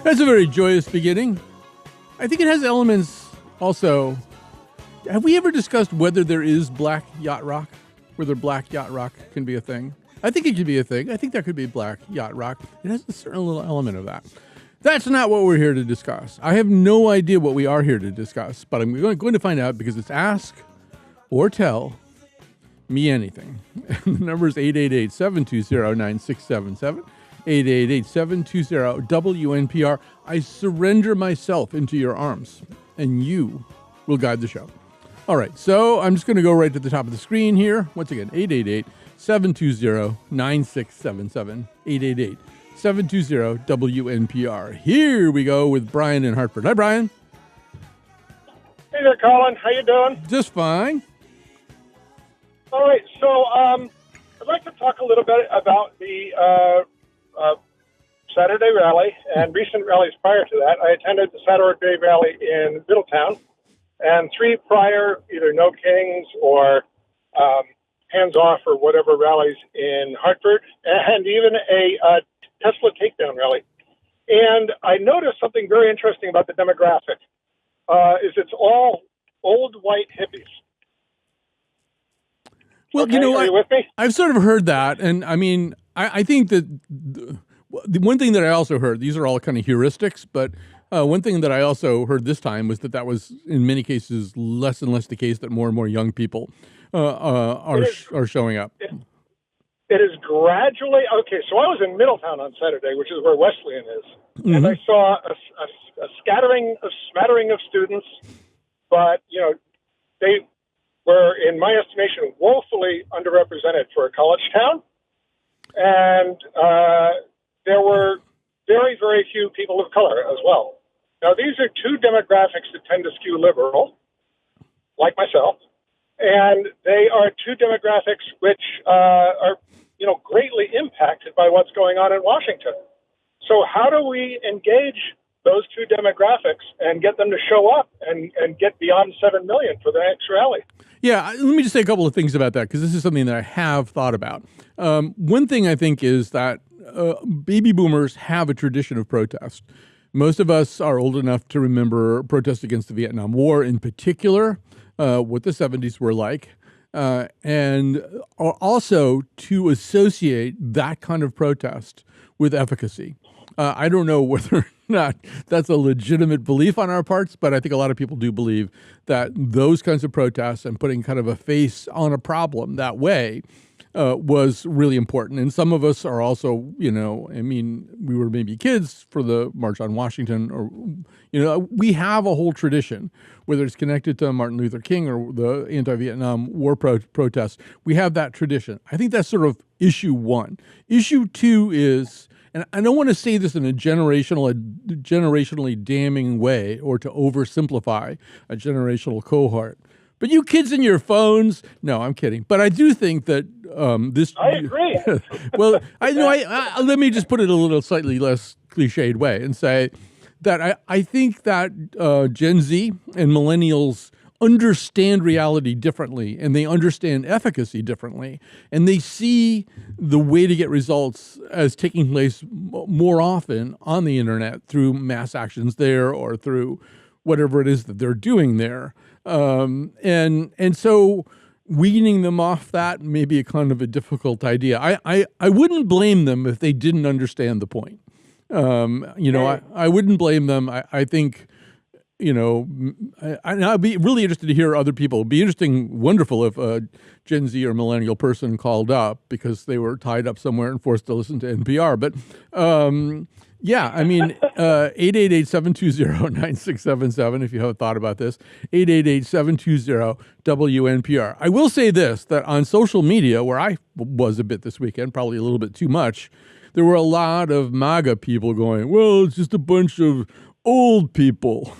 That's a very joyous beginning. I think it has elements also. Have we ever discussed whether there is black yacht rock? Whether black yacht rock can be a thing? I think it could be a thing. I think that could be black yacht rock. It has a certain little element of that. That's not what we're here to discuss. I have no idea what we are here to discuss, but I'm going to find out because it's Ask or Tell Me Anything. The number is 888-720-9677. 888-720-WNPR. I surrender myself into your arms, and you will guide the show. All right, so I'm just going to go right to the top of the screen here. Once again, 888-720-9677. 888-720-WNPR. Here we go with Brian in Hartford. Hi, Brian. Hey there, Colin. How you doing? Just fine. All right, so I'd like to talk a little bit about the Saturday rally and recent rallies prior to that. I attended the Saturday rally in Middletown and 3 prior, either No Kings or Hands Off or whatever rallies in Hartford, and even a Tesla takedown rally. And I noticed something very interesting about the demographic. Is it's all old white hippies. Well, okay, are you with me? I've sort of heard that. And I mean, I think that the one thing that I also heard, these are all kind of heuristics, but one thing that I also heard this time was that was in many cases less and less the case, that more and more young people are showing up. It is gradually, okay, so I was in Middletown on Saturday, which is where Wesleyan is, and I saw a smattering of students, but, you know, they were, in my estimation, woefully underrepresented for a college town, and there were very, very few people of color as well. Now, these are 2 demographics that tend to skew liberal, like myself, and they are 2 demographics which are, you know, greatly impacted by what's going on in Washington. So how do we engage those 2 demographics and get them to show up and get beyond 7 million for the next rally? Yeah, let me just say a couple of things about that, because this is something that I have thought about. One thing I think is that baby boomers have a tradition of protest. Most of us are old enough to remember protests against the Vietnam War in particular, what the 70s were like, and also to associate that kind of protest with efficacy. I don't know whether or not that's a legitimate belief on our parts, but I think a lot of people do believe that those kinds of protests and putting kind of a face on a problem that way was really important. And some of us are also, you know, I mean, we were maybe kids for the March on Washington, or, you know, we have a whole tradition, whether it's connected to Martin Luther King or the anti-Vietnam War protests. We have that tradition. I think that's sort of issue 1. Issue 2 is, and I don't want to say this in a generationally damning way or to oversimplify a generational cohort, but you kids and your phones. No, I'm kidding. But I do think that this. I agree. Well, I let me just put it a little slightly less cliched way and say that I think that Gen Z and millennials understand reality differently, and they understand efficacy differently, and they see the way to get results as taking place more often on the internet through mass actions there or through whatever it is that they're doing there. And so weaning them off that may be a kind of a difficult idea. I wouldn't blame them if they didn't understand the point. You know, I wouldn't blame them. I think, you know, I'd be really interested to hear other people. It'd be interesting, wonderful if a Gen Z or millennial person called up because they were tied up somewhere and forced to listen to NPR. But yeah, I mean, 888-720-9677 if you haven't thought about this, 888-720-WNPR. I will say this, that on social media, where I was a bit this weekend, probably a little bit too much, there were a lot of MAGA people going, well, it's just a bunch of old people.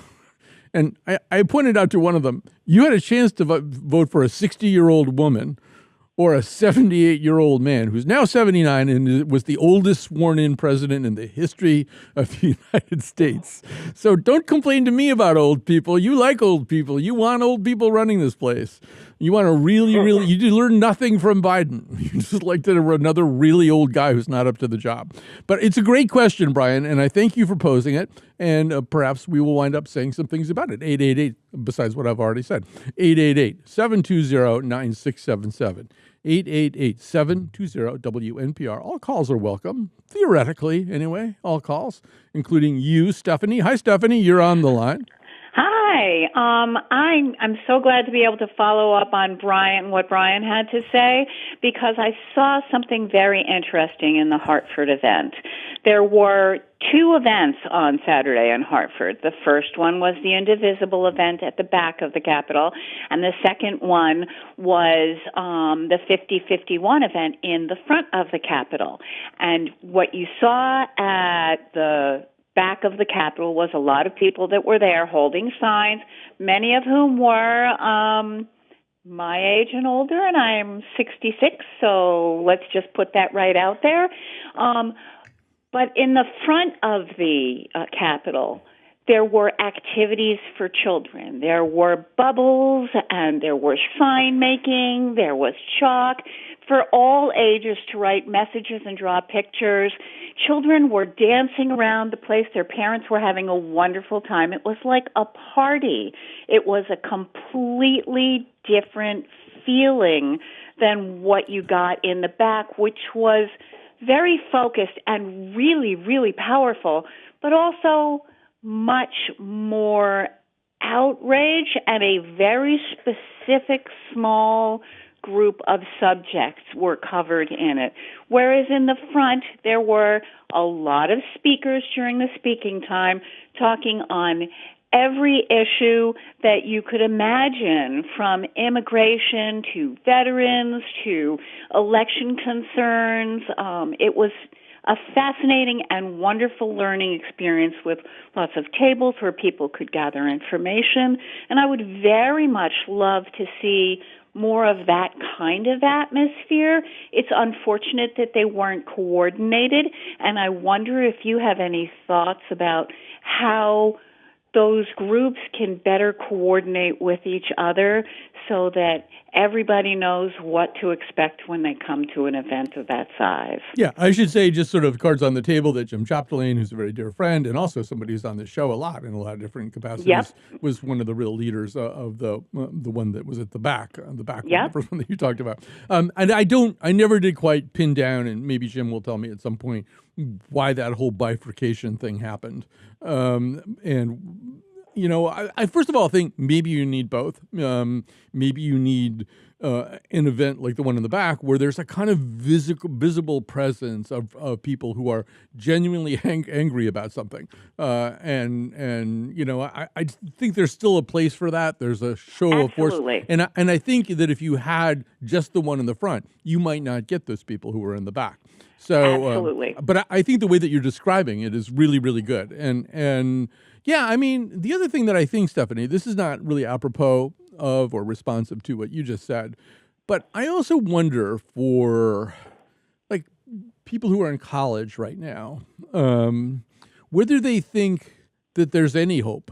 And I pointed out to one of them, you had a chance to vote for a 60-year-old woman or a 78-year-old man who's now 79 and was the oldest sworn-in president in the history of the United States. So don't complain to me about old people. You like old people. You want old people running this place. You want to really, you do learn nothing from Biden. You just like to another really old guy who's not up to the job. But it's a great question, Brian, and I thank you for posing it. And perhaps we will wind up saying some things about it. 888, besides what I've already said. 888-720-9677. 888-720-WNPR. All calls are welcome, theoretically anyway, all calls, including you, Stephanie. Hi, Stephanie, you're on the line. Hi. I'm so glad to be able to follow up on what Brian had to say, because I saw something very interesting in the Hartford event. There were two events on Saturday in Hartford. The first one was the Indivisible event at the back of the Capitol, and the second one was the 50-51 event in the front of the Capitol. And what you saw at the back of the Capitol was a lot of people that were there holding signs, many of whom were my age and older, and I'm 66, so let's just put that right out there. But in the front of the Capitol, there were activities for children. There were bubbles, and there was sign making, there was chalk for all ages to write messages and draw pictures. Children were dancing around the place. Their parents were having a wonderful time. It was like a party. It was a completely different feeling than what you got in the back, which was very focused and really, really powerful, but also much more outrage and a very specific small group of subjects were covered in it. Whereas in the front, there were a lot of speakers during the speaking time talking on every issue that you could imagine, from immigration to veterans to election concerns. It was a fascinating and wonderful learning experience with lots of tables where people could gather information. And I would very much love to see more of that kind of atmosphere. It's unfortunate that they weren't coordinated, and I wonder if you have any thoughts about how those groups can better coordinate with each other so that everybody knows what to expect when they come to an event of that size. Yeah, I should say, just sort of cards on the table, that Jim Chapdelaine, who's a very dear friend and also somebody who's on this show a lot in a lot of different capacities, was one of the real leaders of the one that was at the back, the first one that you talked about. And I never did quite pin down, and maybe Jim will tell me at some point, why that whole bifurcation thing happened. And you know, I first of all think maybe you need both. Maybe you need an event like the one in the back where there's a kind of visible presence of people who are genuinely angry about something. And you know, I think there's still a place for that. There's a show of force. And I think that if you had just the one in the front, you might not get those people who were in the back. So, absolutely. But I think the way that you're describing it is really, really good. And yeah, I mean, the other thing that I think, Stephanie, this is not really apropos of or responsive to what you just said, but I also wonder for, like, people who are in college right now, whether they think that there's any hope,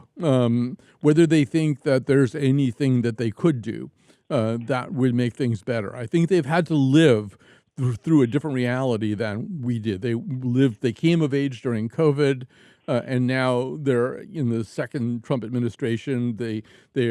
whether they think that there's anything that they could do that would make things better. I think they've had to live through a different reality than we did. They came of age during COVID, and now they're in the second Trump administration. They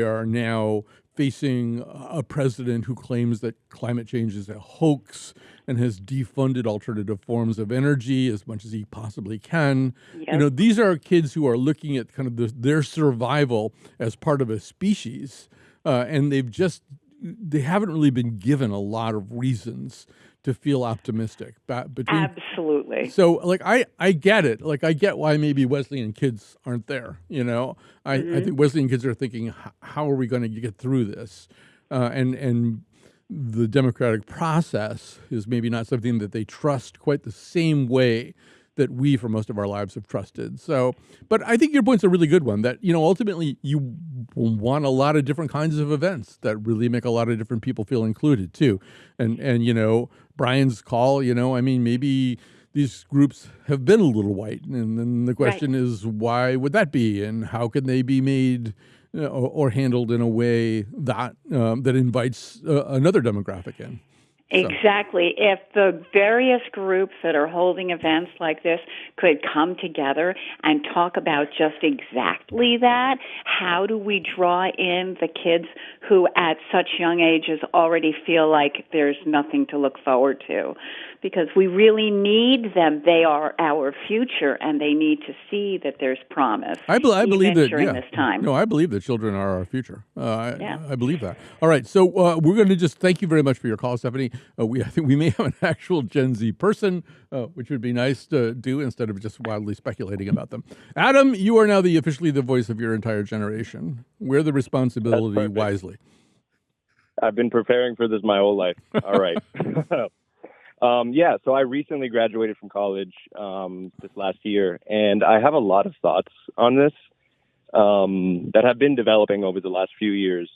are now facing a president who claims that climate change is a hoax and has defunded alternative forms of energy as much as he possibly can. Yep. You know, these are kids who are looking at kind of their survival as part of a species, and they haven't really been given a lot of reasons to feel optimistic. Absolutely. So, like, I get it. Like, I get why maybe Wesleyan kids aren't there, you know? I think Wesleyan kids are thinking, how are we going to get through this? And the democratic process is maybe not something that they trust quite the same way that we, for most of our lives, have trusted. So, but I think your point's a really good one, that, ultimately you want a lot of different kinds of events that really make a lot of different people feel included too. And Brian's call, maybe these groups have been a little white. And then the question is, why would that be? And how can they be made or handled in a way that that invites another demographic in? Exactly. If the various groups that are holding events like this could come together and talk about just exactly that, how do we draw in the kids who at such young ages already feel like there's nothing to look forward to? Because we really need them. They are our future, and they need to see that there's promise. I believe that during this time. No, I believe that children are our future. I believe that. All right, so we're going to just thank you very much for your call, Stephanie. I think we may have an actual Gen Z person, which would be nice to do instead of just wildly speculating about them. Adam, you are now officially the voice of your entire generation. Wear the responsibility wisely. I've been preparing for this my whole life. All right. So I recently graduated from college this last year, and I have a lot of thoughts on this that have been developing over the last few years.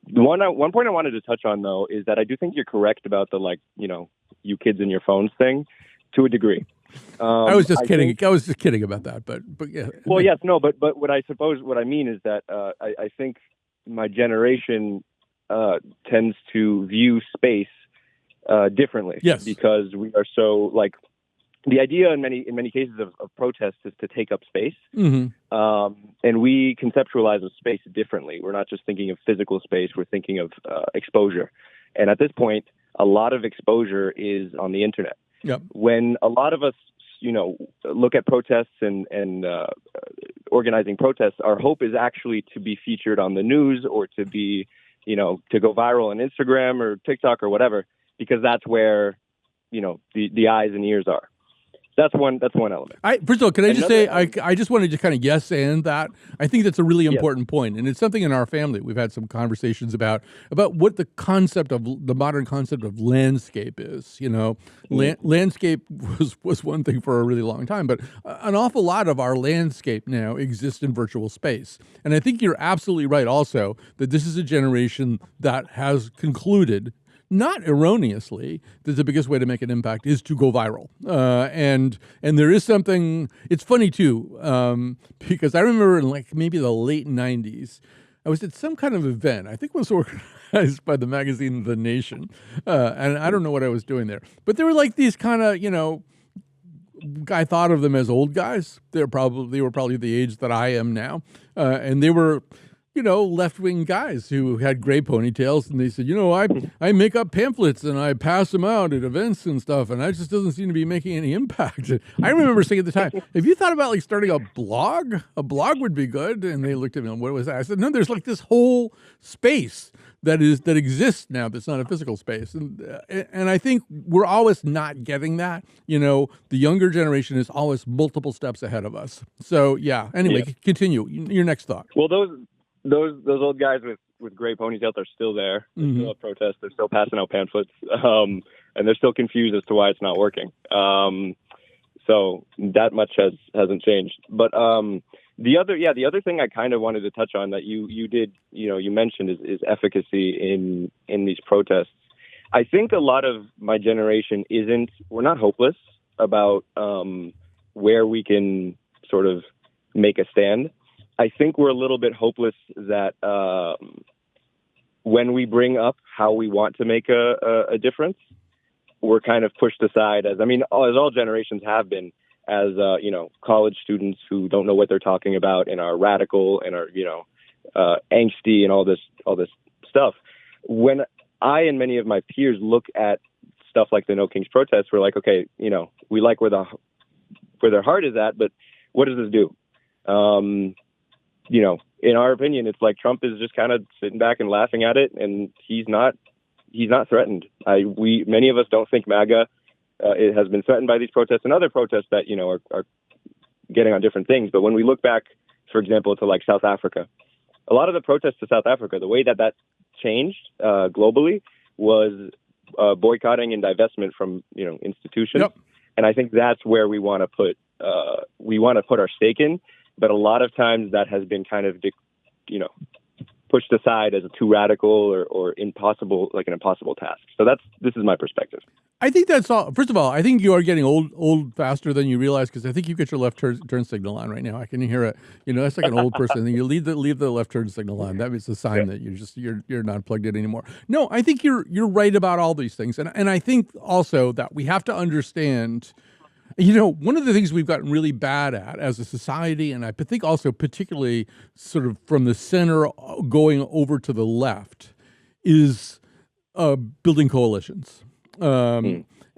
One point I wanted to touch on, though, is that I do think you're correct about the, you kids and your phones thing to a degree. I was just kidding. I was just kidding about that, but yeah. Well, yes, no, but what I mean is that I think my generation tends to view space differently. Yes. Because we are so the idea in many cases of protest is to take up space. Mm-hmm. And we conceptualize of space differently. We're not just thinking of physical space, we're thinking of exposure. And at this point, a lot of exposure is on the internet. Yep. When a lot of us, look at protests and organizing protests, our hope is actually to be featured on the news or to be, to go viral on Instagram or TikTok or whatever, because that's where, the eyes and ears are. That's one element. First of all, can I just say, I just wanted to kind of yes and that. I think that's a really important point, and it's something in our family we've had some conversations about what the modern concept of landscape is. Landscape was one thing for a really long time, but an awful lot of our landscape now exists in virtual space. And I think you're absolutely right also that this is a generation that has concluded, not erroneously, that the biggest way to make an impact is to go viral. And there is something, it's funny too, because I remember in maybe the late 90s, I was at some kind of event. I think it was organized by the magazine The Nation. And I don't know what I was doing there. But there were these kind of, I thought of them as old guys. They were probably the age that I am now. And they were left-wing guys who had gray ponytails, and they said, I make up pamphlets and I pass them out at events and stuff, and that just doesn't seem to be making any impact. I remember saying at the time, have you thought about starting a blog? A blog would be good. And they looked at me and what was that? I said, no, there's this whole space that exists now that's not a physical space. And I think we're always not getting that. The younger generation is always multiple steps ahead of us. So yeah, anyway, Continue. Your next thought. Well, those old guys with gray ponytails are still there. They're still at protests. They're still passing out pamphlets, and they're still confused as to why it's not working. So that much hasn't changed. But the other thing I kind of wanted to touch on that you did, you mentioned is efficacy in these protests. I think a lot of my generation we're not hopeless about where we can sort of make a stand. I think we're a little bit hopeless that when we bring up how we want to make a difference, we're kind of pushed aside as all generations have been, as college students who don't know what they're talking about and are radical and are angsty and all this stuff. When I and many of my peers look at stuff like the No Kings protests, we're like, okay, we like where their heart is at, but what does this do? In our opinion, it's like Trump is just kind of sitting back and laughing at it, and he's not threatened. Many of us don't think MAGA it has been threatened by these protests and other protests that are getting on different things. But when we look back, for example, to South Africa, a lot of the protests to South Africa, the way that changed globally was boycotting and divestment from institutions. Yep. And I think that's where we want to put our stake in. But a lot of times that has been kind of, pushed aside as a too radical or impossible, like an impossible task. So this is my perspective. I think that's all. First of all, I think you are getting old faster than you realize, because I think you've got your left turn signal on right now. I can hear it. That's like an old person. You leave the left turn signal on. That is a sign that you're not plugged in anymore. No, I think you're right about all these things, and I think also that we have to understand. One of the things we've gotten really bad at as a society, and I think also particularly sort of from the center going over to the left, is building coalitions.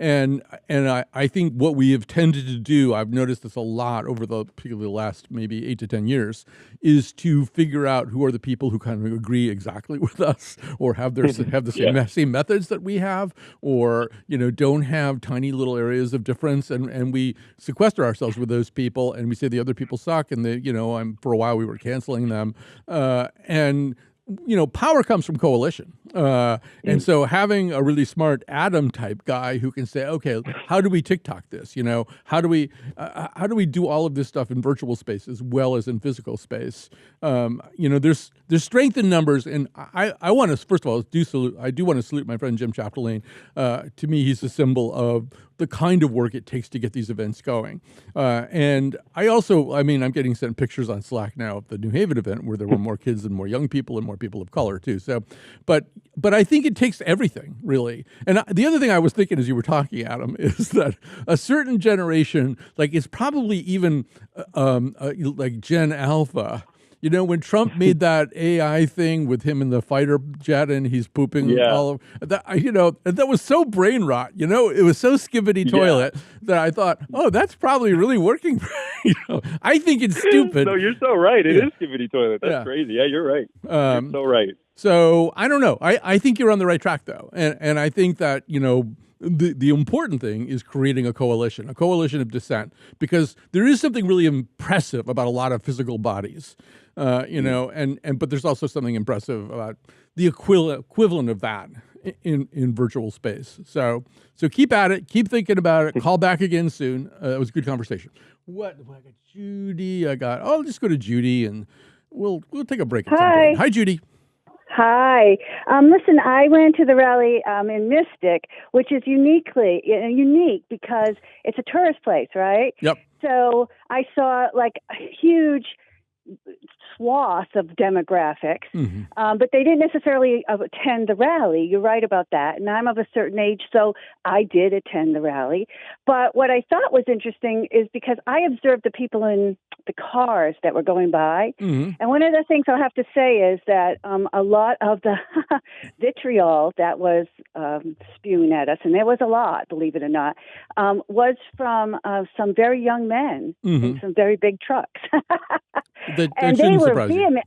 And I think what we have tended to do, I've noticed this a lot over particularly the last maybe 8 to 10 years, is to figure out who are the people who kind of agree exactly with us, or have the same methods that we have, or don't have tiny little areas of difference, and we sequester ourselves with those people, and we say the other people suck, and for a while we were canceling them, and power comes from coalition. And so having a really smart Adam type guy who can say, okay, how do we TikTok this? How do we do all of this stuff in virtual space as well as in physical space? There's strength in numbers. And I want to, first of all, I do want to salute my friend Jim Chapdelaine. To me, he's a symbol of the kind of work it takes to get these events going. And I'm getting sent pictures on Slack now of the New Haven event, where there were more kids and more young people and more people of color too. So, but I think it takes everything, really. And the other thing I was thinking as you were talking, Adam, is that a certain generation, like it's probably even like Gen Alpha. When Trump made that AI thing with him in the fighter jet and he's pooping all over that, that was so brain rot. It was so Skibidi toilet that I thought, oh, that's probably really working. I think it's stupid. No, you're so right. It is Skibidi toilet. That's crazy. Yeah, you're right. You're so right. So I don't know. I think you're on the right track, though, and I think that the important thing is creating a coalition of dissent, because there is something really impressive about a lot of physical bodies, but there's also something impressive about the equivalent of that in virtual space. So keep at it, keep thinking about it. Call back again soon. It was a good conversation. I got Judy. I'll just go to Judy and we'll take a break at some point. Hi, Judy. Hi. Listen, I went to the rally in Mystic, which is unique because it's a tourist place, right? Yep. So I saw like a huge swath of demographics, but they didn't necessarily attend the rally. You're right about that. And I'm of a certain age, so I did attend the rally. But what I thought was interesting is because I observed the people in the cars that were going by. And one of the things I'll have to say is that a lot of the vitriol that was spewing at us, and there was a lot, believe it or not, was from some very young men in some very big trucks. That shouldn't surprise you.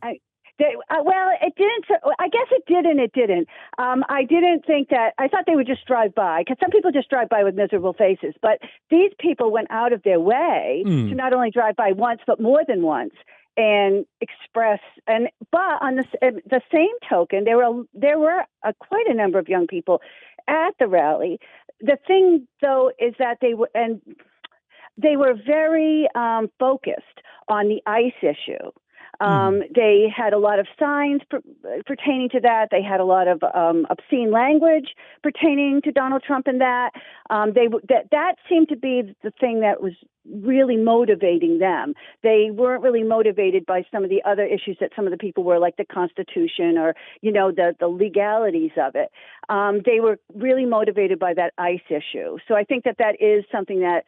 Well, it didn't. I guess it did and it didn't. I didn't think that. I thought they would just drive by, because some people just drive by with miserable faces. But these people went out of their way to not only drive by once, but more than once, and express. But on the same token, there were quite a number of young people at the rally. The thing, though, is that they were very focused on the ICE issue. They had a lot of signs pertaining to that. They had a lot of obscene language pertaining to Donald Trump, and that seemed to be the thing that was really motivating them. They weren't really motivated by some of the other issues that some of the people were, like the Constitution or the legalities of it. They were really motivated by that ICE issue. So I think that is something that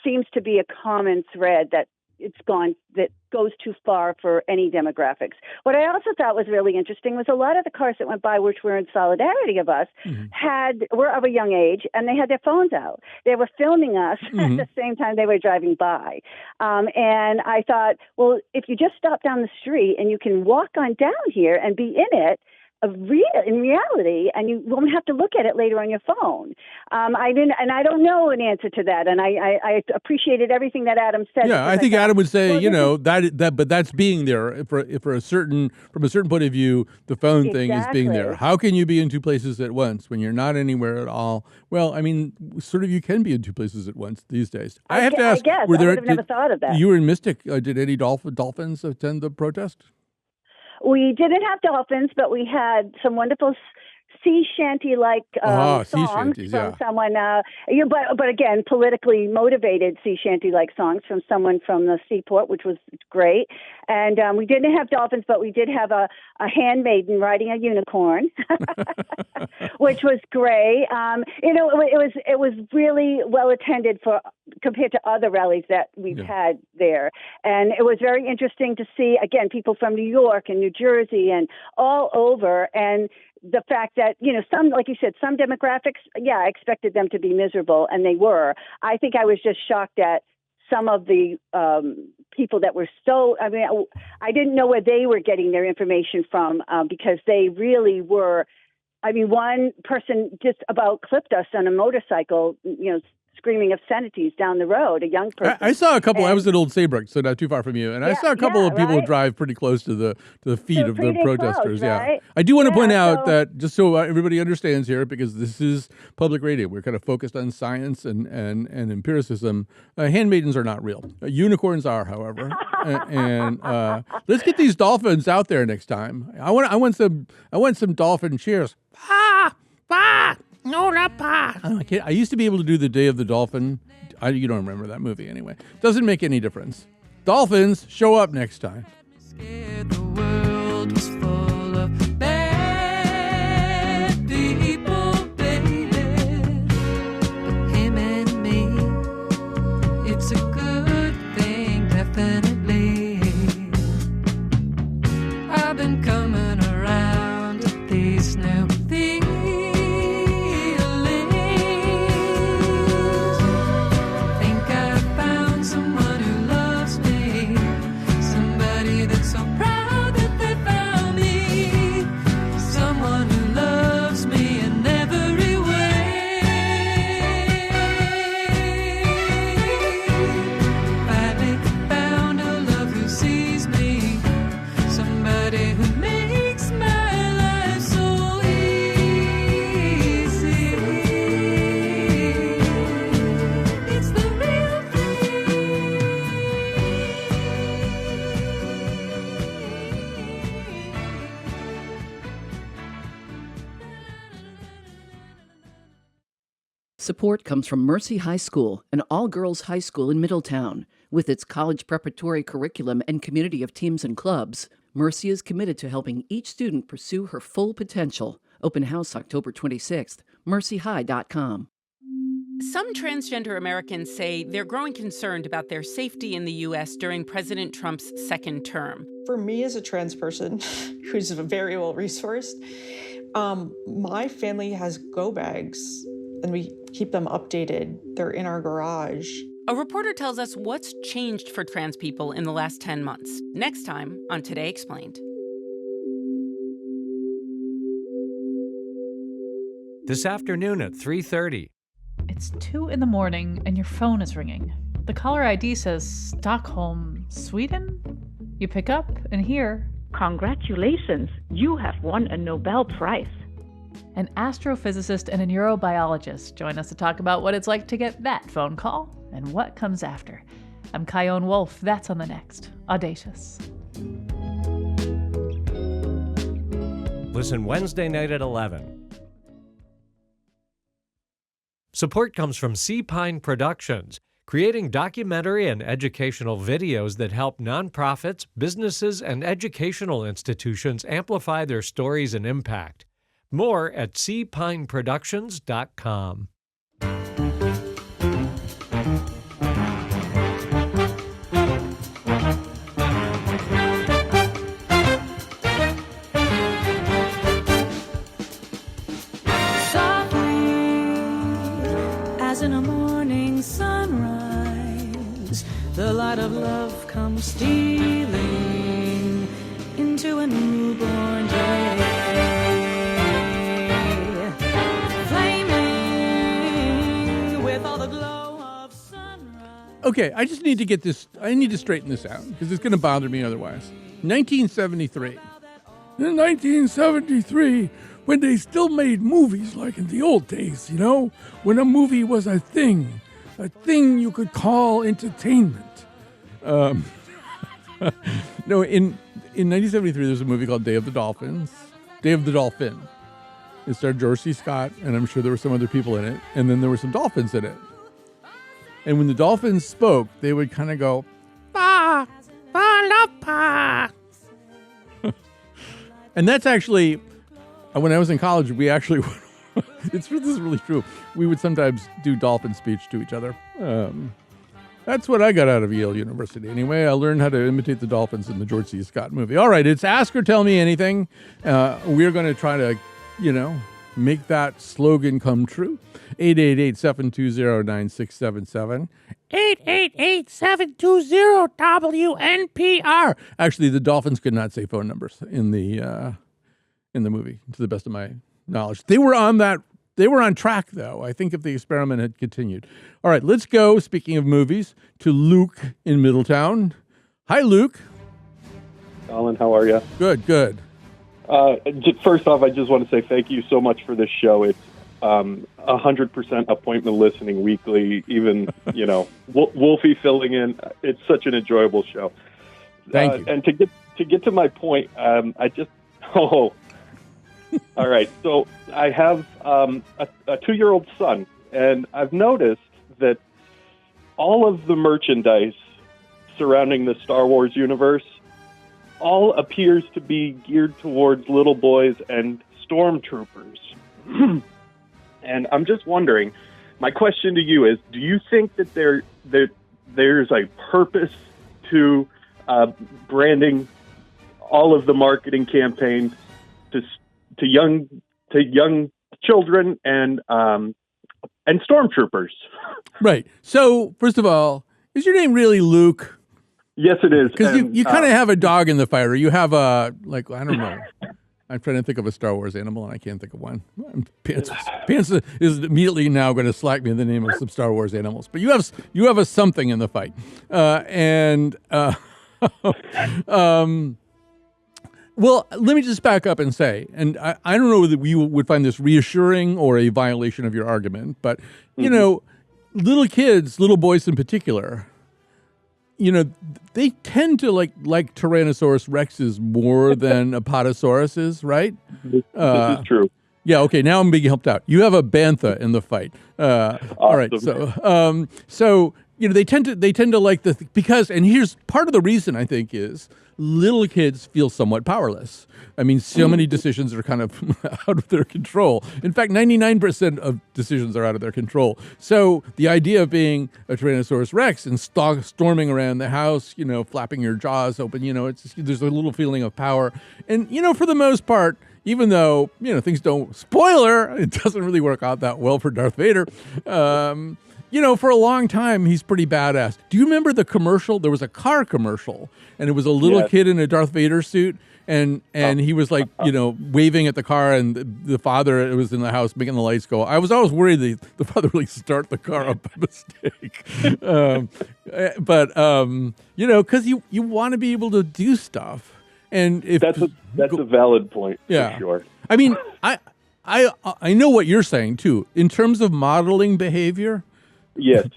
seems to be a common thread that goes too far for any demographics. What I also thought was really interesting was a lot of the cars that went by, which were in solidarity of us, were of a young age, and they had their phones out. They were filming us at the same time they were driving by. And I thought, well, if you just stop down the street and you can walk on down here and be in it, in reality, and you won't have to look at it later on your phone. I don't know an answer to that, and I appreciated everything that Adam said. Yeah, I think Adam would say, but that's being there from a certain point of view. The phone thing is being there. How can you be in two places at once when you're not anywhere at all? Well, I mean, sort of, you can be in two places at once these days. I have to ask, I would have never thought of that. You were in Mystic. Did any dolphins attend the protest? We didn't have dolphins, but we had some wonderful sea shanty-like songs from someone. But again, politically motivated sea shanty-like songs from someone from the seaport, which was great. And we didn't have dolphins, but we did have a handmaiden riding a unicorn, which was great. It was really well attended compared to other rallies that we've had there. And it was very interesting to see, again, people from New York and New Jersey and all over. And the fact that, some, like you said, some demographics, I expected them to be miserable, and they were. I think I was just shocked at some of the people that were I didn't know where they were getting their information from because they really were. I mean, one person just about clipped us on a motorcycle, screaming obscenities down the road, a young person. I saw a couple. I was at Old Saybrook, so not too far from you, and I saw a couple of people drive pretty close to the feet of the protesters. Right? I do want to point out that, just so everybody understands here, because this is public radio, we're kind of focused on science and empiricism. Handmaidens are not real. Unicorns are, however. and let's get these dolphins out there next time. I want some dolphin cheers. Ah, ah. No, not pa. I used to be able to do the Day of the Dolphin. You don't remember that movie anyway. Doesn't make any difference. Dolphins, show up next time. The world was full of bad people, baby. But him and me, it's a good thing, definitely. I've been coming around with these new things. Support comes from Mercy High School, an all-girls high school in Middletown. With its college preparatory curriculum and community of teams and clubs, Mercy is committed to helping each student pursue her full potential. Open house October 26th. mercyhigh.com. Some transgender Americans say they're growing concerned about their safety in the U.S. during President Trump's second term. For me as a trans person who's very well resourced, my family has go bags and we keep them updated. They're in our garage. A reporter tells us what's changed for trans people in the last 10 months. Next time on Today Explained. This afternoon at 3:30. It's 2 a.m. and your phone is ringing. The caller ID says Stockholm, Sweden? You pick up and hear, "Congratulations, you have won a Nobel Prize." An astrophysicist and a neurobiologist join us to talk about what it's like to get that phone call and what comes after. I'm Kyone Wolf. That's on the next Audacious. Listen Wednesday night at 11. Support comes from Sea Pine Productions, creating documentary and educational videos that help nonprofits, businesses, and educational institutions amplify their stories and impact. More at seapineproductions.com. As in a morning sunrise, the light of love comes stealing into a newborn day. okay, I just need to get this. I need to straighten this out because it's going to bother me otherwise. 1973. In 1973, when they still made movies like in the old days, when a movie was a thing you could call entertainment. No, in 1973, there's a movie called Day of the Dolphin. It starred George C. Scott, and I'm sure there were some other people in it, and then there were some dolphins in it. And when the dolphins spoke, they would kind of go, "Pa, pa, la, pa." And that's actually, when I was in college, we actually, this is really true. We would sometimes do dolphin speech to each other. That's what I got out of Yale University. Anyway, I learned how to imitate the dolphins in the George C. Scott movie. All right, it's Ask or Tell Me Anything. We're going to try to, make that slogan come true. 888-720-9677. 888-720-WNPR. Actually, the dolphins could not say phone numbers in the movie, to the best of my knowledge. They were on track, though. I think if the experiment had continued. All right, let's go, speaking of movies, to Luke in Middletown. Hi, Luke. Colin, how are you? Good. First off, I just want to say thank you so much for this show. It's 100% appointment listening weekly, even, Wolfie filling in. It's such an enjoyable show. Thank you. And to get to my point, all right. So I have a 2-year-old son, and I've noticed that all of the merchandise surrounding the Star Wars universe all appears to be geared towards little boys and stormtroopers. And I'm just wondering, my question to you is, do you think that there's a purpose to branding all of the marketing campaigns to young children and stormtroopers? Right. So, first of all, is your name really Luke? Yes, it is. Because you kind of have a dog in the fight, or you have I don't know. I'm trying to think of a Star Wars animal, and I can't think of one. Pants is immediately now going to slack me in the name of some Star Wars animals. But you have a something in the fight, well, let me just back up and say, and I don't know whether you would find this reassuring or a violation of your argument, but little kids, little boys in particular, they tend to like Tyrannosaurus Rexes more than Apatosauruses, right? This is true. Yeah. Okay. Now I'm being helped out. You have a bantha in the fight. Awesome. All right. So they tend to like because, and here's part of the reason I think is little kids feel somewhat powerless. I mean, so many decisions are kind of out of their control. In fact, 99% of decisions are out of their control. So the idea of being a Tyrannosaurus Rex and storming around the house, flapping your jaws open, there's a little feeling of power. And, for the most part, even though, things don't, spoiler, it doesn't really work out that well for Darth Vader. For a long time, he's pretty badass. Do you remember the commercial? There was a car commercial, and it was a little kid in a Darth Vader suit, and he was waving at the car, and the father was in the house making the lights go. I was always worried the father really start the car up by mistake. Because you want to be able to do stuff, and if that's a valid point. Yeah, for sure. I mean, I know what you're saying too in terms of modeling behavior. Yes.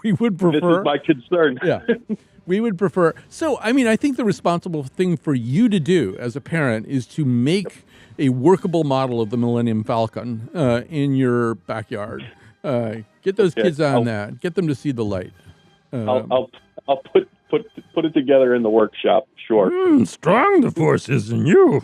We would prefer. This is my concern. Yeah. We would prefer. So, I mean, I think the responsible thing for you to do as a parent is to make a workable model of the Millennium Falcon in your backyard. Get those kids on that. Get them to see the light. I'll put it together in the workshop. Sure. Strong the force is in you.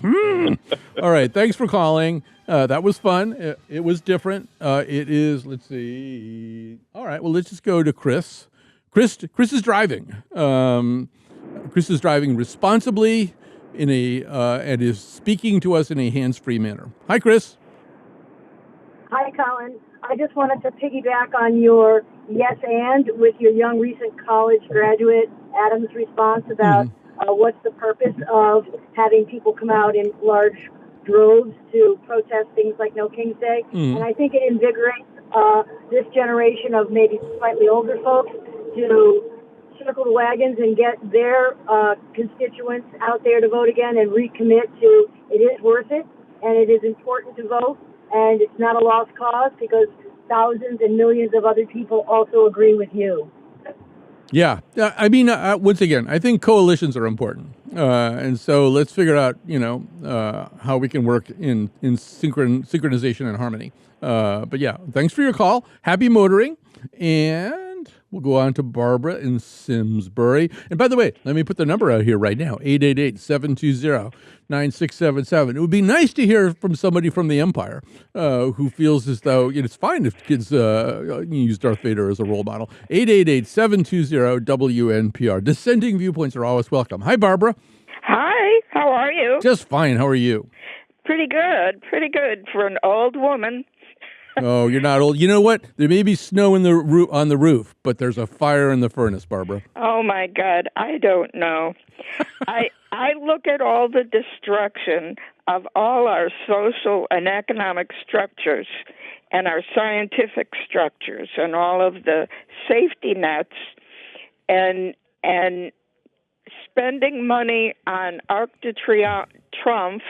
All right. Thanks for calling. That was fun. It was different. It is, let's see. All right. Well, let's just go to Chris. Chris is driving. Chris is driving responsibly and is speaking to us in a hands-free manner. Hi, Chris. Hi, Colin. I just wanted to piggyback on your yes and with your young recent college graduate, Adam's response about what's the purpose of having people come out in large droves to protest things like No King's Day. And I think it invigorates this generation of maybe slightly older folks to circle the wagons and get their constituents out there to vote again and recommit to it is worth it and it is important to vote and it's not a lost cause because thousands and millions of other people also agree with you. Yeah. I mean, once again, I think coalitions are important. And so let's figure out, how we can work in synchronization and harmony. But yeah, thanks for your call. Happy motoring. And we'll go on to Barbara in Simsbury. And by the way, let me put the number out here right now, 888-720-9677. It would be nice to hear from somebody from the Empire who feels as though it's fine if kids use Darth Vader as a role model. 888-720-WNPR. Dissenting viewpoints are always welcome. Hi, Barbara. Hi, how are you? Just fine. How are you? Pretty good for an old woman. Oh, you're not old. You know what? There may be snow on the roof, but there's a fire in the furnace, Barbara. Oh my God, I don't know. I look at all the destruction of all our social and economic structures and our scientific structures and all of the safety nets and spending money on Arc de Triomphe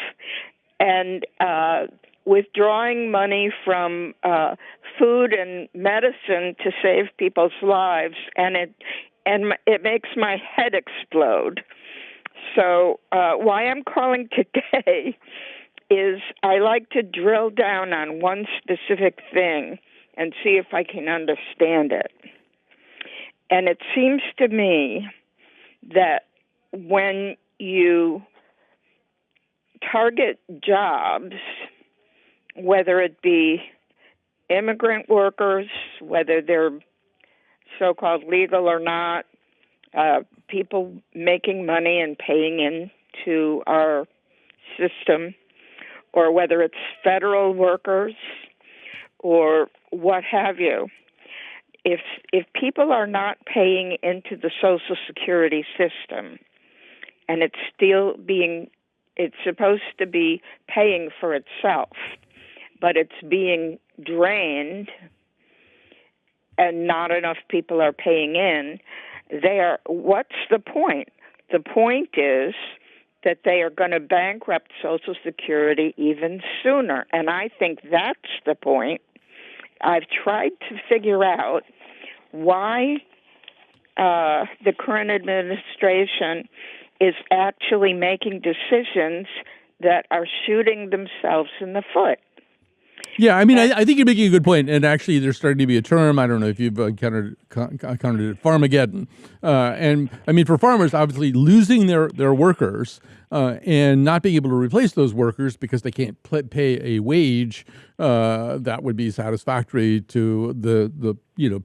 and withdrawing money from food and medicine to save people's lives, and it makes my head explode. So why I'm calling today is I like to drill down on one specific thing and see if I can understand it. And it seems to me that when you target jobs, whether it be immigrant workers, whether they're so-called legal or not, people making money and paying into our system, or whether it's federal workers or what have you. If people are not paying into the Social Security system and it's supposed to be paying for itself, but it's being drained and not enough people are paying in, what's the point? The point is that they are going to bankrupt Social Security even sooner. And I think that's the point. I've tried to figure out why the current administration is actually making decisions that are shooting themselves in the foot. Yeah, I mean, I think you're making a good point, and actually there's starting to be a term, I don't know if you've encountered it, Farmageddon. And, I mean, for farmers, obviously losing their workers and not being able to replace those workers because they can't pay a wage that would be satisfactory to the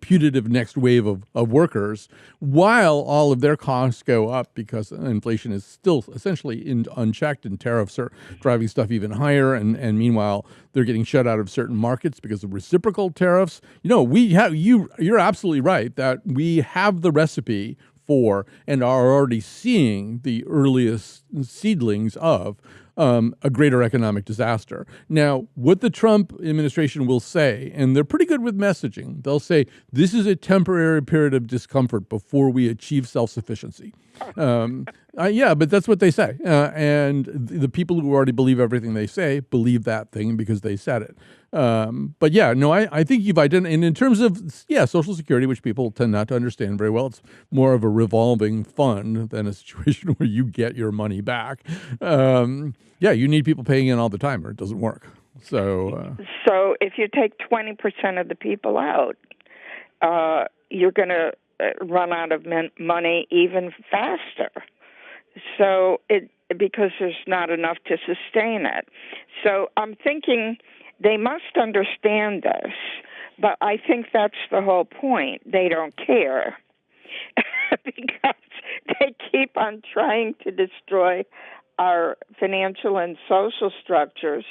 putative next wave of workers, while all of their costs go up because inflation is still essentially unchecked and tariffs are driving stuff even higher, and meanwhile they're getting shut out of certain markets because of reciprocal tariffs. You're absolutely right that we have the recipe for and are already seeing the earliest seedlings of a greater economic disaster. Now, what the Trump administration will say, and they're pretty good with messaging, they'll say, this is a temporary period of discomfort before we achieve self-sufficiency. Yeah, but that's what they say. And the people who already believe everything they say believe that thing because they said it. But yeah, no, I think you've identified, and in terms of, Social Security, which people tend not to understand very well, it's more of a revolving fund than a situation where you get your money back. You need people paying in all the time or it doesn't work. So if you take 20% of the people out, you're going to run out of money even faster. So because there's not enough to sustain it. So I'm thinking they must understand this, but I think that's the whole point. They don't care because they keep on trying to destroy our financial and social structures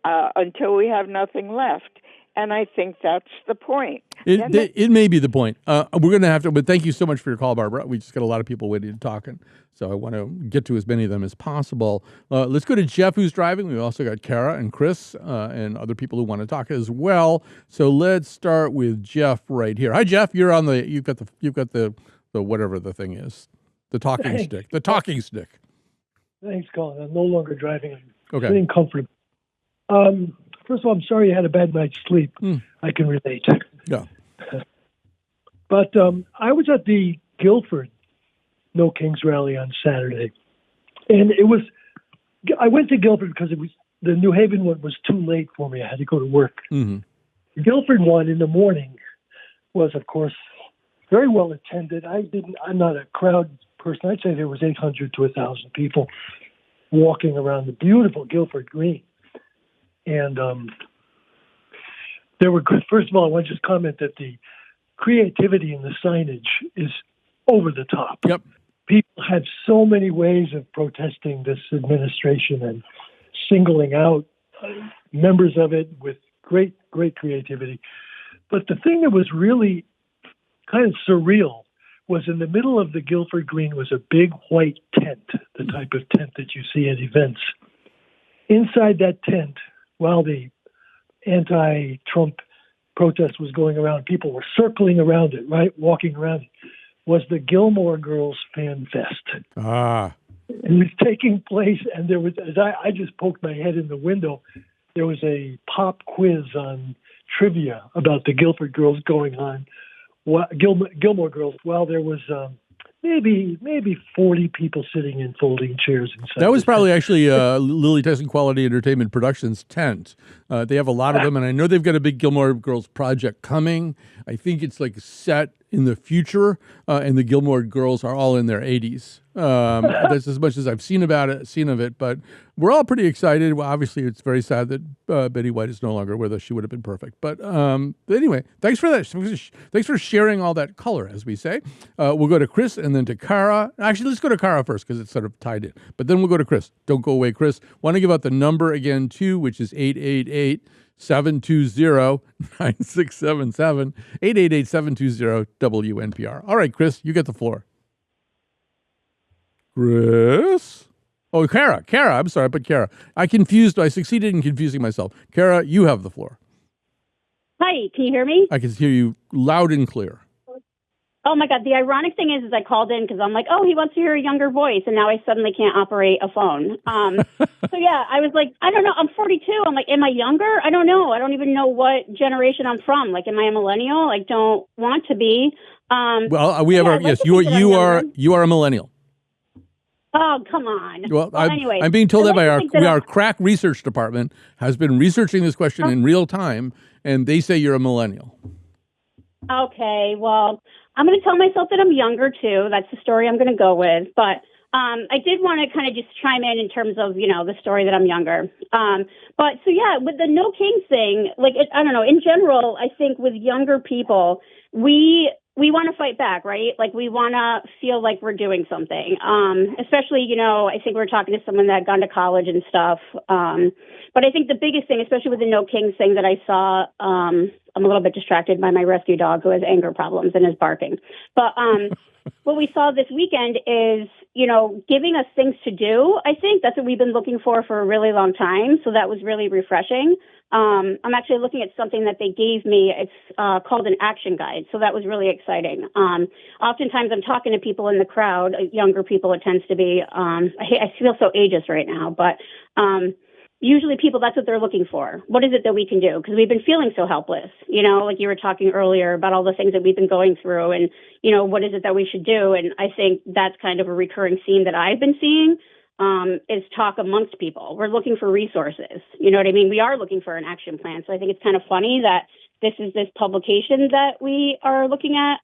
until we have nothing left. And I think that's the point. It may be the point. We're going to have to, but thank you so much for your call, Barbara. We just got a lot of people waiting to talk, and so I want to get to as many of them as possible. Let's go to Jeff, who's driving. We've also got Kara and Chris and other people who want to talk as well. So let's start with Jeff right here. Hi, Jeff. You're on the. You've got the whatever the thing is, the talking stick. The talking stick. Thanks, Colin. I'm no longer driving. I'm Okay. sitting comfortably. First of all, I'm sorry you had a bad night's sleep. I can relate. Yeah. But I was at the Guilford No Kings rally on Saturday, and I went to Guilford because the New Haven one was too late for me. I had to go to work. Mm-hmm. The Guilford one in the morning was, of course, very well attended. I'm not a crowd person. I'd say there was 800 to 1,000 people walking around the beautiful Guilford Green. And there were good. First of all, I want to just comment that the creativity in the signage is over the top. Yep. People had so many ways of protesting this administration and singling out members of it with great, great creativity. But the thing that was really kind of surreal was in the middle of the Guilford Green was a big white tent, the type of tent that you see at events. Inside that tent, while the anti-Trump protest was going around, people were circling around it, right, walking around it, was the Gilmore Girls Fan Fest. Ah. It was taking place, and there was, as I just poked my head in the window, there was a pop quiz on trivia about the Guilford Girls going on, Gilmore Girls, while there was maybe 40 people sitting in folding chairs inside. That was probably actually Lily Tyson Quality Entertainment Productions tent. They have a lot of them, and I know they've got a big Gilmore Girls project coming. I think it's like set in the future, and the Gilmore Girls are all in their 80s. That's as much as I've seen of it, but we're all pretty excited. Well, obviously, it's very sad that Betty White is no longer with us. She would have been perfect. But anyway, thanks for that. Thanks for sharing all that color, as we say. We'll go to Chris and then to Kara. Actually, let's go to Kara first because it's sort of tied in. But then we'll go to Chris. Don't go away, Chris. Want to give out the number again, too, which is 888-720-9677, 888-720-WNPR. All right, Chris, you get the floor. Chris? Oh, Kara, I'm sorry, but Kara. I succeeded in confusing myself. Kara, you have the floor. Hi, can you hear me? I can hear you loud and clear. Oh my God, the ironic thing is I called in because I'm like, oh, he wants to hear a younger voice, and now I suddenly can't operate a phone. So yeah, I was like, I don't know, I'm 42. I'm like, am I younger? I don't know. I don't even know what generation I'm from. Like, am I a millennial? I don't want to be. Well, we have yes, you are a millennial. Oh, come on. Well, anyway, I'm being told that by our crack research department has been researching this question in real time, and they say you're a millennial. Okay, well, I'm going to tell myself that I'm younger, too. That's the story I'm going to go with. But I did want to kind of just chime in terms of, the story that I'm younger. But so, yeah, with the No Kings thing, I don't know, in general, I think with younger people, we want to fight back, right? Like, we want to feel like we're doing something. Especially, I think we're talking to someone that had gone to college and stuff. But I think the biggest thing, especially with the No Kings thing that I saw, I'm a little bit distracted by my rescue dog who has anger problems and is barking. But what we saw this weekend is, giving us things to do. I think that's what we've been looking for a really long time. So that was really refreshing. I'm actually looking at something that they gave me. It's called an action guide. So that was really exciting. Oftentimes I'm talking to people in the crowd, younger people it tends to be. I feel so ageist right now, but usually people, that's what they're looking for. What is it that we can do? Because we've been feeling so helpless, like you were talking earlier about all the things that we've been going through and, what is it that we should do? And I think that's kind of a recurring theme that I've been seeing is talk amongst people. We're looking for resources. You know what I mean? We are looking for an action plan. So I think it's kind of funny that this is this publication that we are looking at.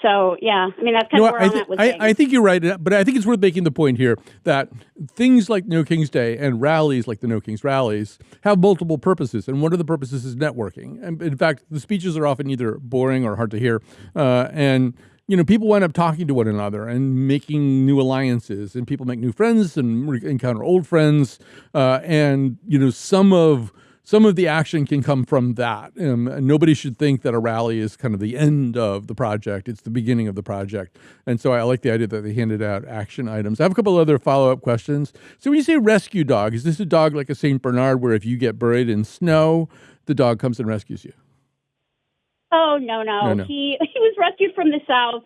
So, yeah, I mean, that's kind of where I'm at with things. I think you're right, but I think it's worth making the point here that things like No King's Day and rallies like the No King's rallies have multiple purposes, and one of the purposes is networking. And in fact, the speeches are often either boring or hard to hear, and people wind up talking to one another and making new alliances, and people make new friends and encounter old friends, and some of some of the action can come from that. Nobody should think that a rally is kind of the end of the project. It's the beginning of the project. And so I like the idea that they handed out action items. I have a couple other follow-up questions. So when you say rescue dog, is this a dog like a St. Bernard where if you get buried in snow, the dog comes and rescues you? Oh, no. He was rescued from the South.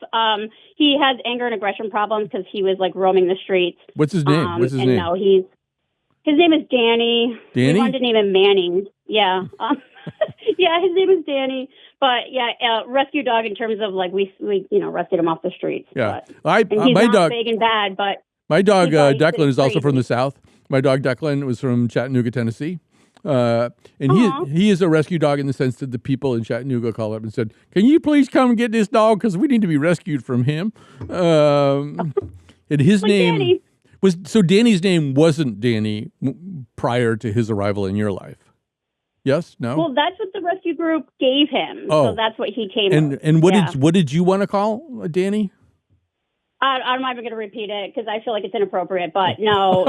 He has anger and aggression problems because he was like roaming the streets. What's his name? No, his name is Danny. Danny? We wanted to name him Manning. Yeah. Yeah, his name is Danny. But yeah, rescue dog in terms of like we rescued him off the streets. Yeah. But, and he's my not dog, big and bad, but my dog Declan is also from the South. My dog Declan was from Chattanooga, Tennessee. And he is a rescue dog in the sense that the people in Chattanooga called up and said, "Can you please come and get this dog? Because we need to be rescued from him." And his name Danny. so Danny's name wasn't Danny prior to his arrival in your life. Yes? No? Well, that's what the rescue group gave him. Oh. So that's what he came with. And what did you want to call Danny? I'm not even going to repeat it because I feel like it's inappropriate, but no.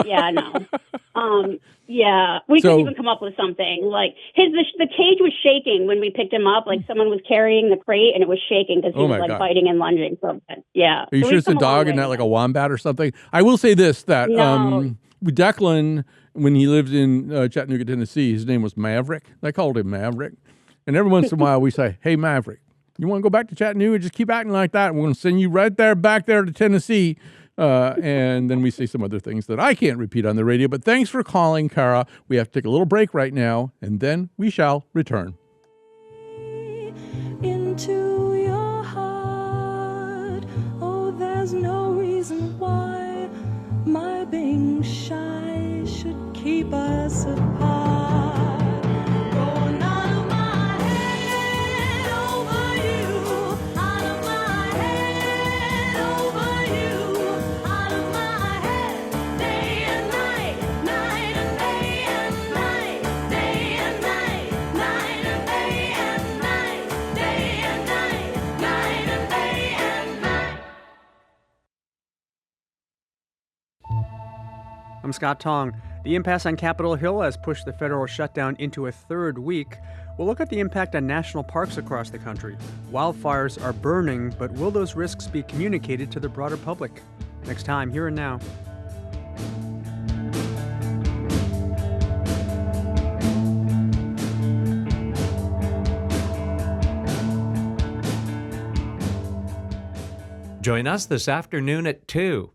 We couldn't even come up with something. Like the cage was shaking when we picked him up. Like someone was carrying the crate and it was shaking because he was like biting and lunging. So yeah. Are you sure it's a dog and not like a wombat or something? I will say this, that Declan, when he lived in Chattanooga, Tennessee, his name was Maverick. I called him Maverick. And every once in a while we say, "Hey, Maverick, you want to go back to Chattanooga? Just keep acting like that. And we're going to send you back there to Tennessee." And then we say some other things that I can't repeat on the radio. But thanks for calling, Kara. We have to take a little break right now, and then we shall return. Into your heart, oh, there's no reason why my being shy should keep us apart. I'm Scott Tong. The impasse on Capitol Hill has pushed the federal shutdown into a third week. We'll look at the impact on national parks across the country. Wildfires are burning, but will those risks be communicated to the broader public? Next time, Here and Now. Join us this afternoon at 2.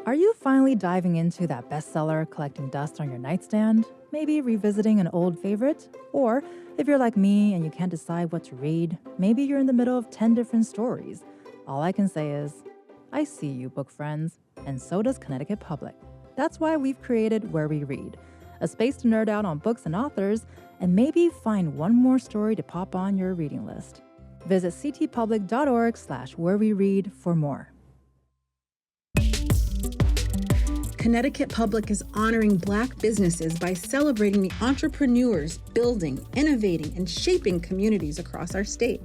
Are you finally diving into that bestseller collecting dust on your nightstand? Maybe revisiting an old favorite? Or if you're like me and you can't decide what to read, maybe you're in the middle of 10 different stories. All I can say is, I see you, book friends, and so does Connecticut Public. That's why we've created Where We Read, a space to nerd out on books and authors, and maybe find one more story to pop on your reading list. Visit ctpublic.org/whereweread for more. Connecticut Public is honoring Black businesses by celebrating the entrepreneurs building, innovating, and shaping communities across our state.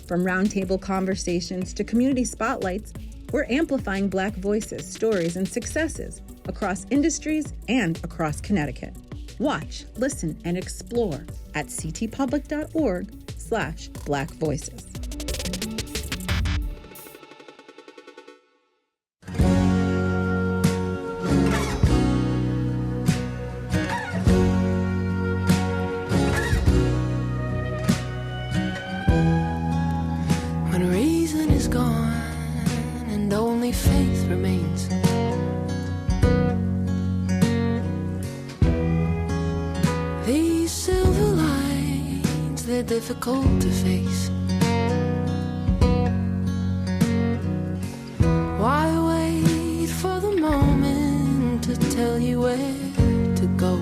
From roundtable conversations to community spotlights, we're amplifying Black voices, stories, and successes across industries and across Connecticut. Watch, listen, and explore at ctpublic.org/Black Voices. When reason is gone and only faith remains, these silver lines, they're difficult to face. Why wait for the moment to tell you where to go?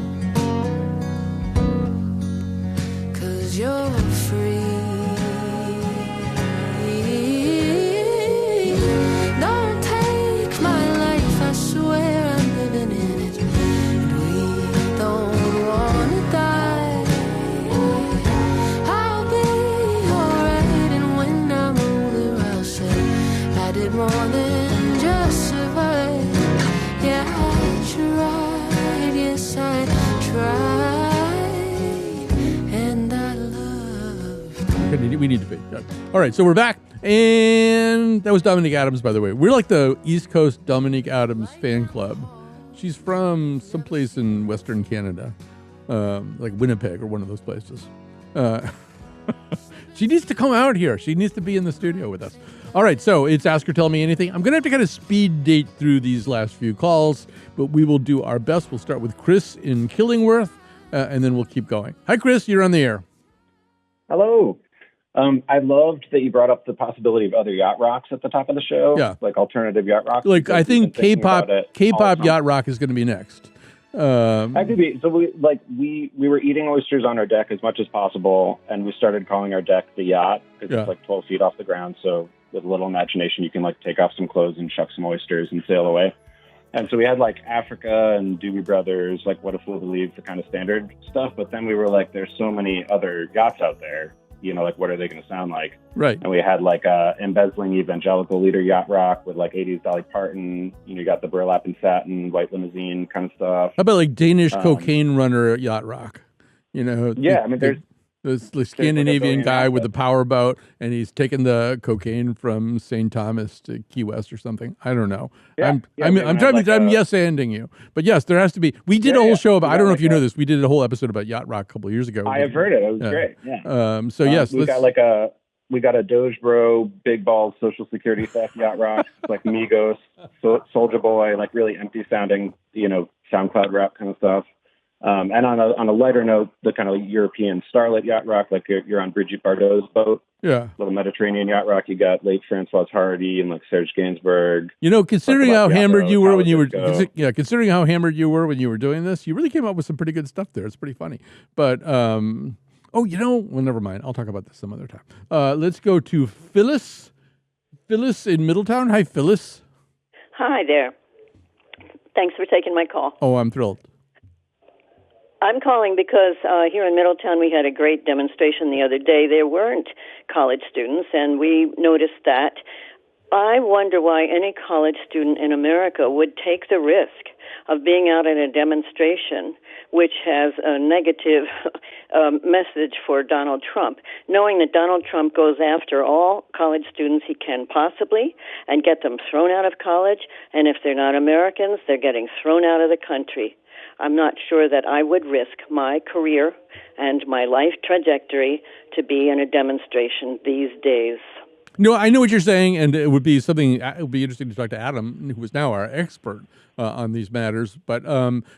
'Cause you're free. Don't take my life, I swear I'm living in it. And we don't wanna die. I'll be alright, and when I'm older I'll say I did more than just survive. Yeah, I tried, yes I tried. We need to be. Yeah. All right, so we're back. And that was Dominique Adams, by the way. We're like the East Coast Dominique Adams fan club. She's from someplace in Western Canada, like Winnipeg or one of those places. She needs to come out here. She needs to be in the studio with us. All right, so it's Ask Her, Tell Me Anything. I'm going to have to kind of speed date through these last few calls, but we will do our best. We'll start with Chris in Killingworth, and then we'll keep going. Hi, Chris. You're on the air. Hello. I loved that you brought up the possibity of other yacht rocks at the top of the show. Yeah. Like alternative yacht rocks. Like, I think K-pop yacht rock is going to be next. That could be. So we were eating oysters on our deck as much as possible, and we started calling our deck the yacht because it's like 12 feet off the ground. So with a little imagination, you can like take off some clothes and shuck some oysters and sail away. And so we had like Africa and Doobie Brothers, like What a Fool Believes, the kind of standard stuff. But then we were like, there's so many other yachts out there. You know, like, what are they going to sound like? Right. And we had like a embezzling evangelical leader yacht rock with like 80s Dolly Parton. You know, you got the burlap and satin, white limousine kind of stuff. How about like Danish cocaine runner yacht rock? You know, yeah, I mean, there's the Scandinavian guy with the powerboat, and he's taking the cocaine from St. Thomas to Key West or something. I don't know. I'm yes-anding you, but yes, there has to be. We did a whole show about. I don't know if you know this. We did a whole episode about yacht rock a couple of years ago. I have heard it. It was great. Yeah. So yes, we got a Doge Bro, Big Balls, Social Security theft yacht rock, like Migos, Soulja Boy, like really empty sounding, you know, SoundCloud rap kind of stuff. And on a lighter note, the kind of European starlet yacht rock, like you're on Brigitte Bardot's boat. Yeah. Little Mediterranean yacht rock. You got late Francois Hardy and like Serge Gainsbourg. You know, considering how hammered you were when you were, considering how hammered you were when you were doing this, you really came up with some pretty good stuff there. It's pretty funny. But, never mind. I'll talk about this some other time. Let's go to Phyllis. Phyllis in Middletown. Hi, Phyllis. Hi there. Thanks for taking my call. Oh, I'm thrilled. I'm calling because here in Middletown we had a great demonstration the other day. There weren't college students, and we noticed that. I wonder why any college student in America would take the risk of being out at a demonstration which has a negative message for Donald Trump, knowing that Donald Trump goes after all college students he can possibly and get them thrown out of college, and if they're not Americans, they're getting thrown out of the country. I'm not sure that I would risk my career and my life trajectory to be in a demonstration these days. No, I know what you're saying, and it would be something. It would be interesting to talk to Adam, who is now our expert on these matters. But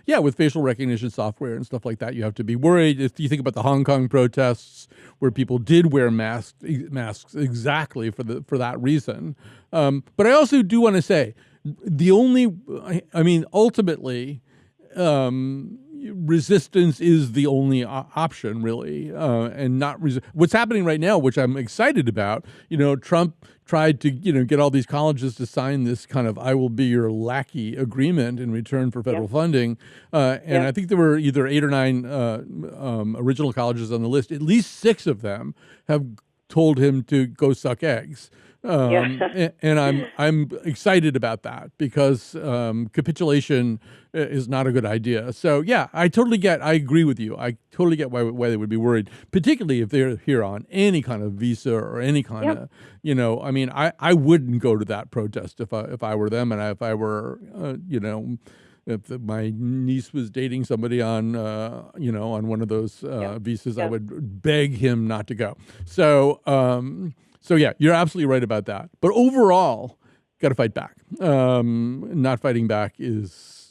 with facial recognition software and stuff like that, you have to be worried. If you think about the Hong Kong protests, where people did wear masks exactly for that reason. But I also do want to say, ultimately. Resistance is the only option, really, and not what's happening right now, which I'm excited about. You know, Trump tried to, get all these colleges to sign this kind of "I will be your lackey" agreement in return for federal funding, and I think there were either 8 or 9 original colleges on the list. At least 6 of them have told him to go suck eggs. And I'm excited about that because capitulation is not a good idea. So I agree with you. I totally get why they would be worried, particularly if they're here on any kind of visa or any kind of, I wouldn't go to that protest if I were them, and if I were, if my niece was dating somebody on one of those visas, I would beg him not to go. So you're absolutely right about that. But overall, got to fight back. Not fighting back it's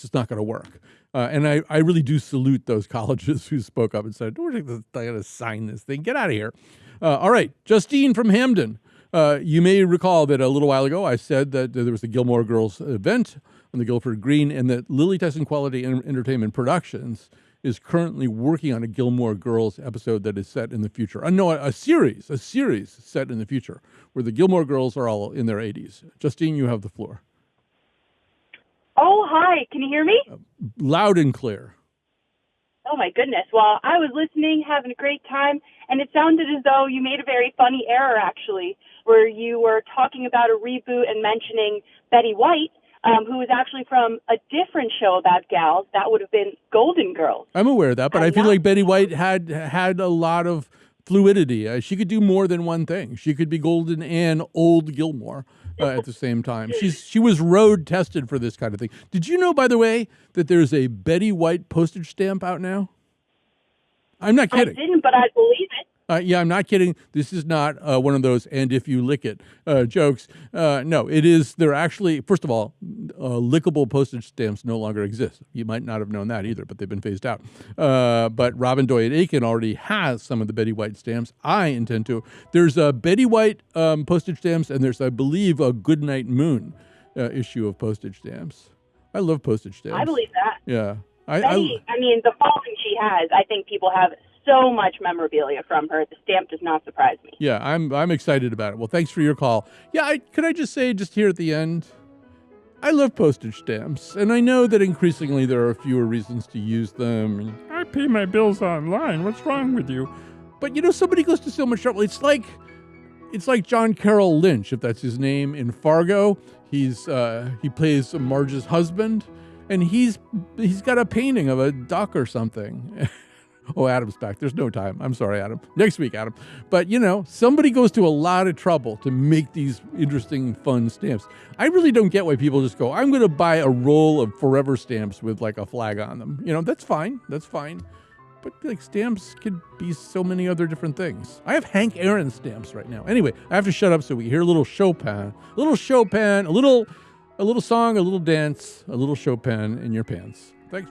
just not going to work. And I really do salute those colleges who spoke up and said, "We're going to sign this thing. Get out of here." All right, Justine from Hamden. You may recall that a little while ago I said that there was the Gilmore Girls event on the Guilford Green, and that Lily Tyson Quality Entertainment Productions is currently working on a Gilmore Girls episode that is set in the future. A series set in the future where the Gilmore Girls are all in their 80s. Justine, you have the floor. Oh, hi. Can you hear me? Loud and clear. Oh, my goodness. Well, I was listening, having a great time, and it sounded as though you made a very funny error, actually, where you were talking about a reboot and mentioning Betty White, who was actually from a different show about gals. That would have been Golden Girls. I'm aware of that, but I feel like Betty White had a lot of fluidity. She could do more than one thing. She could be Golden and Old Gilmore at the same time. She was road tested for this kind of thing. Did you know, by the way, that there's a Betty White postage stamp out now? I'm not kidding. I didn't, but I believe it. Yeah, I'm not kidding. This is not one of those "and if you lick it" jokes. No, it is. They're actually, first of all, lickable postage stamps no longer exist. You might not have known that either, but they've been phased out. But Robin Doyle Aiken already has some of the Betty White stamps. I intend to. There's a Betty White postage stamps, and there's, I believe, a Goodnight Moon issue of postage stamps. I love postage stamps. I believe that. Yeah. Betty, I mean, the following she has, I think people have so much memorabilia from her. The stamp does not surprise me. Yeah, I'm excited about it. Well, thanks for your call. Yeah, could I just say, just here at the end, I love postage stamps, and I know that increasingly there are fewer reasons to use them. I pay my bills online. What's wrong with you? But somebody goes to so much trouble. It's like John Carroll Lynch, if that's his name, in Fargo. He plays Marge's husband, and he's got a painting of a duck or something. Oh, Adam's back. There's no time. I'm sorry, Adam. Next week, Adam. But, somebody goes to a lot of trouble to make these interesting, fun stamps. I really don't get why people just go, I'm going to buy a roll of forever stamps with like a flag on them. That's fine. That's fine. But like stamps could be so many other different things. I have Hank Aaron stamps right now. Anyway, I have to shut up so we hear a little Chopin, a little song, a little dance, a little Chopin in your pants. Thanks.